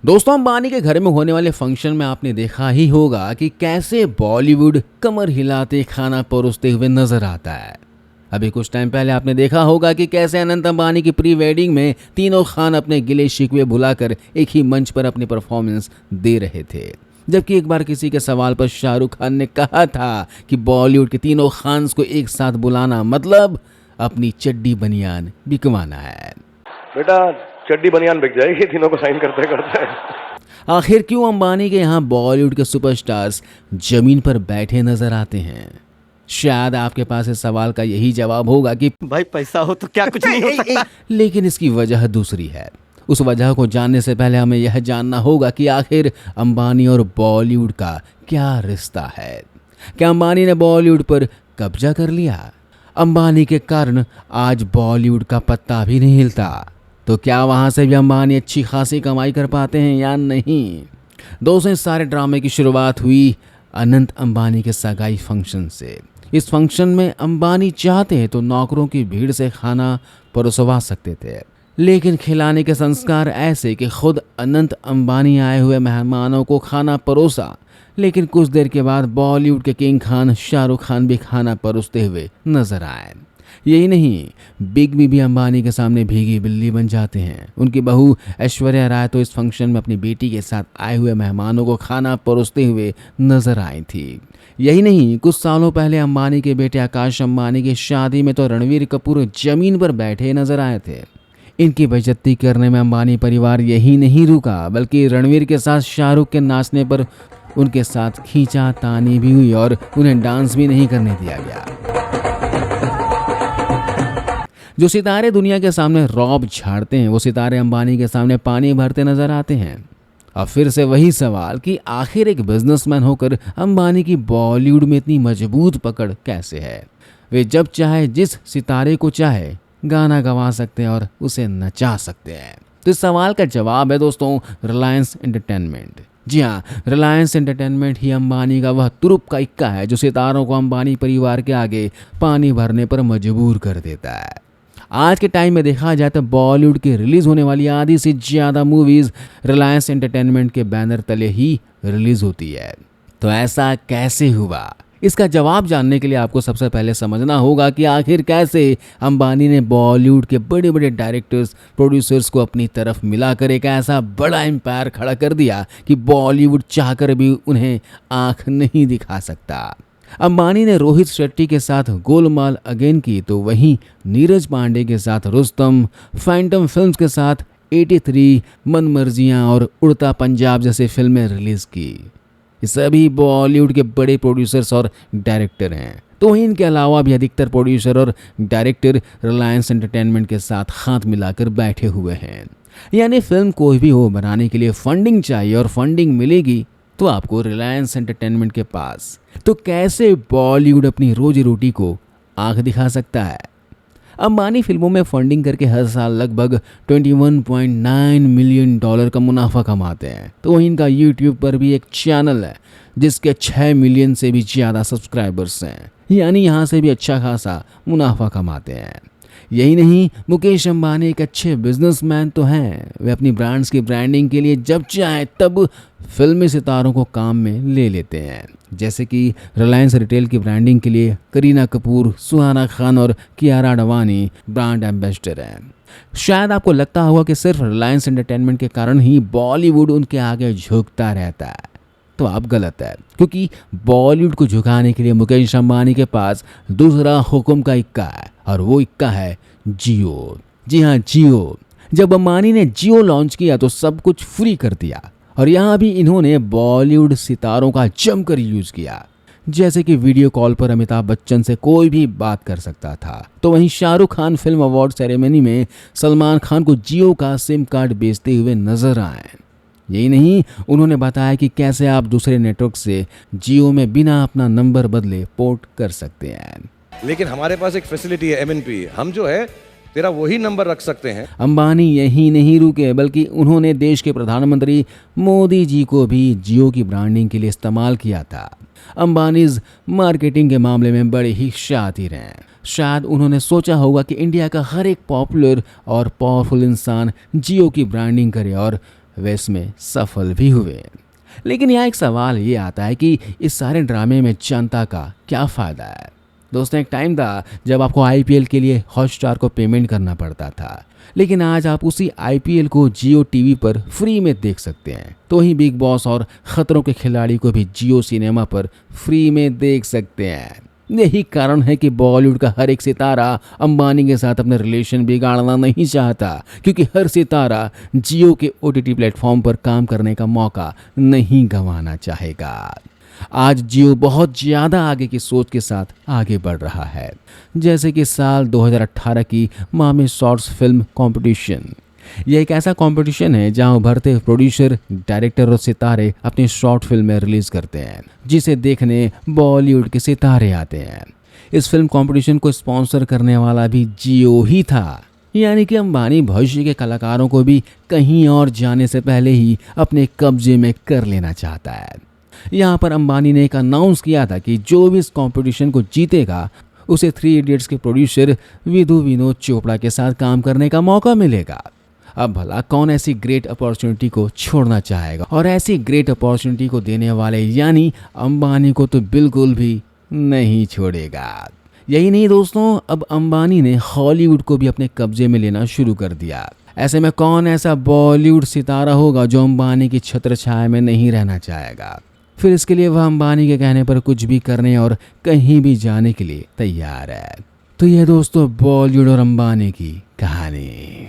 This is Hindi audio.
दोस्तों, अंबानी के घर में होने वाले फंक्शन में आपने देखा ही होगा कि कैसे बॉलीवुड कमर हिलाते खाना परोसते हुए नजर आता है। अभी कुछ टाइम पहले आपने देखा होगा कि कैसे अनंत अंबानी की प्री वेडिंग में तीनों खान अपने गिले शिकवे भुलाकर एक ही मंच पर अपनी परफॉर्मेंस दे रहे थे। जबकि एक बार किसी के सवाल पर शाहरुख खान ने कहा था कि बॉलीवुड के तीनों खान्स को एक साथ बुलाना मतलब अपनी चड्डी बनियान बिकवाना है। बेटा चड्डी बनियान बिक जाएगी तीनों को साइन करते करते। आखिर क्यों अंबानी के यहाँ बॉलीवुड के सुपरस्टार्स जमीन पर बैठे नजर आते हैं? शायद आपके पास इस सवाल का यही जवाब होगा कि भाई पैसा हो तो क्या कुछ नहीं हो सकता। लेकिन इसकी वजह दूसरी है। उस वजह को जानने से पहले हमें यह जानना होगा कि आखिर अंबानी और बॉलीवुड का क्या रिश्ता है। क्या अंबानी ने बॉलीवुड पर कब्जा कर लिया? अंबानी के कारण आज बॉलीवुड का पत्ता भी नहीं हिलता, तो क्या वहां से भी अंबानी अच्छी खासी कमाई कर पाते हैं या नहीं? दोस्तों, इस सारे ड्रामे की शुरुआत हुई अनंत अंबानी के सगाई फंक्शन से। इस फंक्शन में अंबानी चाहते तो नौकरों की भीड़ से खाना परोसवा सकते थे, लेकिन खिलाने के संस्कार ऐसे कि खुद अनंत अंबानी आए हुए मेहमानों को खाना परोसा। लेकिन कुछ देर के बाद बॉलीवुड के किंग खान शाहरुख खान भी खाना परोसते हुए नजर आए। यही नहीं, बिग बी भी अंबानी के सामने भीगी बिल्ली बन जाते हैं। उनकी बहू ऐश्वर्या राय तो इस फंक्शन में अपनी बेटी के साथ आए हुए मेहमानों को खाना परोसते हुए नजर आई थी। यही नहीं, कुछ सालों पहले अंबानी के बेटे आकाश अंबानी की शादी में तो रणवीर कपूर जमीन पर बैठे नजर आए थे। इनकी बेइज्जती करने में अंबानी परिवार यही नहीं रुका, बल्कि रणवीर के साथ शाहरुख के नाचने पर उनके साथ खींचा तानी भी हुई और उन्हें डांस भी नहीं करने दिया गया। जो सितारे दुनिया के सामने रौब झाड़ते हैं, वो सितारे अंबानी के सामने पानी भरते नजर आते हैं। अब फिर से वही सवाल कि आखिर एक बिजनेसमैन होकर अंबानी की बॉलीवुड में इतनी मजबूत पकड़ कैसे है? वे जब चाहे जिस सितारे को चाहे गाना गवा सकते हैं और उसे नचा सकते हैं। तो इस सवाल का जवाब है दोस्तों रिलायंस एंटरटेनमेंट। जी हाँ, रिलायंस एंटरटेनमेंट ही अंबानी का वह तुरुप का इक्का है जो सितारों को अंबानी परिवार के आगे पानी भरने पर मजबूर कर देता है। आज के टाइम में देखा जाए तो बॉलीवुड की रिलीज होने वाली आधी से ज्यादा मूवीज रिलायंस एंटरटेनमेंट के बैनर तले ही रिलीज होती है। तो ऐसा कैसे हुआ? इसका जवाब जानने के लिए आपको सबसे पहले समझना होगा कि आखिर कैसे अंबानी ने बॉलीवुड के बड़े बड़े डायरेक्टर्स प्रोड्यूसर्स को अपनी तरफ मिलाकर एक ऐसा बड़ा एम्पायर खड़ा कर दिया कि बॉलीवुड चाहकर भी उन्हें आंख नहीं दिखा सकता। अंबानी ने रोहित शेट्टी के साथ गोलमाल अगेन की, तो वहीं नीरज पांडे के साथ रुस्तम, फैंटम फिल्म्स के साथ 83, मनमर्जियां और उड़ता पंजाब जैसे फिल्में रिलीज की। ये सभी बॉलीवुड के बड़े प्रोड्यूसर्स और डायरेक्टर हैं। तो इनके अलावा भी अधिकतर प्रोड्यूसर और डायरेक्टर रिलायंस एंटरटेनमेंट के साथ हाथ मिलाकर बैठे हुए हैं। यानी फिल्म कोई भी हो, बनाने के लिए फंडिंग चाहिए और फंडिंग मिलेगी तो आपको रिलायंस एंटरटेनमेंट के पास। तो कैसे बॉलीवुड अपनी रोजी रोटी को आंख दिखा सकता है? अंबानी फिल्मों में फंडिंग करके हर साल लगभग $21.9 मिलियन का मुनाफा कमाते हैं। तो इनका यूट्यूब पर भी एक चैनल है जिसके 6 मिलियन से भी ज़्यादा सब्सक्राइबर्स हैं। यानी यहाँ से भी अच्छा खासा मुनाफा कमाते हैं। यही नहीं, मुकेश अंबानी एक अच्छे बिजनेसमैन तो हैं। वे अपनी ब्रांड्स की ब्रांडिंग के लिए जब चाहे तब फिल्मी सितारों को काम में ले लेते हैं। जैसे कि रिलायंस रिटेल की ब्रांडिंग के लिए करीना कपूर, सुहाना खान और कियारा अडवाणी ब्रांड एम्बेसडर हैं। शायद आपको लगता होगा कि सिर्फ रिलायंस एंटरटेनमेंट के कारण ही बॉलीवुड उनके आगे झुकता रहता है, तो आप गलत है। क्योंकि बॉलीवुड को झुकाने के लिए मुकेश अंबानी के पास दूसरा हुक्म का इक्का है, और वो इक्का है जियो। जी हाँ, जियो। जब अंबानी ने जियो लॉन्च किया तो सब कुछ फ्री कर दिया, और यहाँ भी इन्होंने बॉलीवुड सितारों का जमकर यूज किया। जैसे कि वीडियो कॉल पर अमिताभ बच्चन से कोई भी बात कर सकता था, तो वहीं Shahrukh Khan film award ceremony में सलमान खान को जियो का सिम कार्ड बेचते हुए नजर आए। यही नहीं, उन्होंने बताया कि कैसे आप दूसरे नेटवर्क से जियो में बिना अपना नंबर बदले पोर्ट कर सकते हैं। लेकिन हमारे पास एक फैसिलिटी है MNP, हम जो है तेरा वही नंबर रख सकते हैं। अंबानी यही नहीं रुके, बल्कि उन्होंने देश के प्रधानमंत्री मोदी जी को भी जियो की ब्रांडिंग के लिए इस्तेमाल किया था। अंबानीज मार्केटिंग के मामले में बड़े ही शातिर हैं। शायद उन्होंने सोचा होगा कि इंडिया का हर एक पॉपुलर और पावरफुल इंसान जियो की ब्रांडिंग करे और वे इसमें सफल भी हुए। लेकिन यहाँ एक सवाल ये आता है कि इस सारे ड्रामे में जनता का क्या फ़ायदा है। दोस्तों, एक टाइम था जब आपको आईपीएल के लिए हॉटस्टार को पेमेंट करना पड़ता था, लेकिन आज आप उसी आईपीएल को जियो टीवी पर फ्री में देख सकते हैं। तो ही बिग बॉस और खतरों के खिलाड़ी को भी जियो सिनेमा पर फ्री में देख सकते हैं। यही कारण है कि बॉलीवुड का हर एक सितारा अंबानी के साथ अपने रिलेशन बिगाड़ना नहीं चाहता, क्योंकि हर सितारा जियो के ओटीटी प्लेटफॉर्म पर काम करने का मौका नहीं गंवाना चाहेगा। आज जियो बहुत ज़्यादा आगे की सोच के साथ आगे बढ़ रहा है, जैसे कि साल 2018 की मामी शॉर्ट्स फिल्म कंपटीशन। यह एक ऐसा कंपटीशन है जहां उभरते प्रोड्यूसर, डायरेक्टर और सितारे अपनी शॉर्ट फिल्में रिलीज करते हैं, जिसे देखने बॉलीवुड के सितारे आते हैं। इस फिल्म कंपटीशन को स्पॉन्सर करने वाला भी जियो ही था, यानी कि अंबानी भविष्य के कलाकारों को भी कहीं और जाने से पहले ही अपने कब्जे में कर लेना चाहता है। यहाँ पर अंबानी ने एक अनाउंस किया था कि जो भी इस कंपटीशन को जीतेगा उसे 3 इडियट्स के प्रोड्यूसर विधु विनोद चोपड़ा के साथ काम करने का मौका मिलेगा। अब भला कौन ऐसी ग्रेट अपॉर्चुनिटी को छोड़ना चाहेगा, और ऐसी ग्रेट अपॉर्चुनिटी को देने वाले यानी अंबानी को तो बिल्कुल भी नहीं छोड़ेगा। यही नहीं दोस्तों, अब अंबानी ने हॉलीवुड को भी अपने कब्जे में लेना शुरू कर दिया। ऐसे में कौन ऐसा बॉलीवुड सितारा होगा जो अंबानी की छत्र छाया में नहीं रहना चाहेगा। फिर इसके लिए वह अंबानी के कहने पर कुछ भी करने और कहीं भी जाने के लिए तैयार है। तो यह दोस्तों बॉलीवुड और अंबानी की कहानी।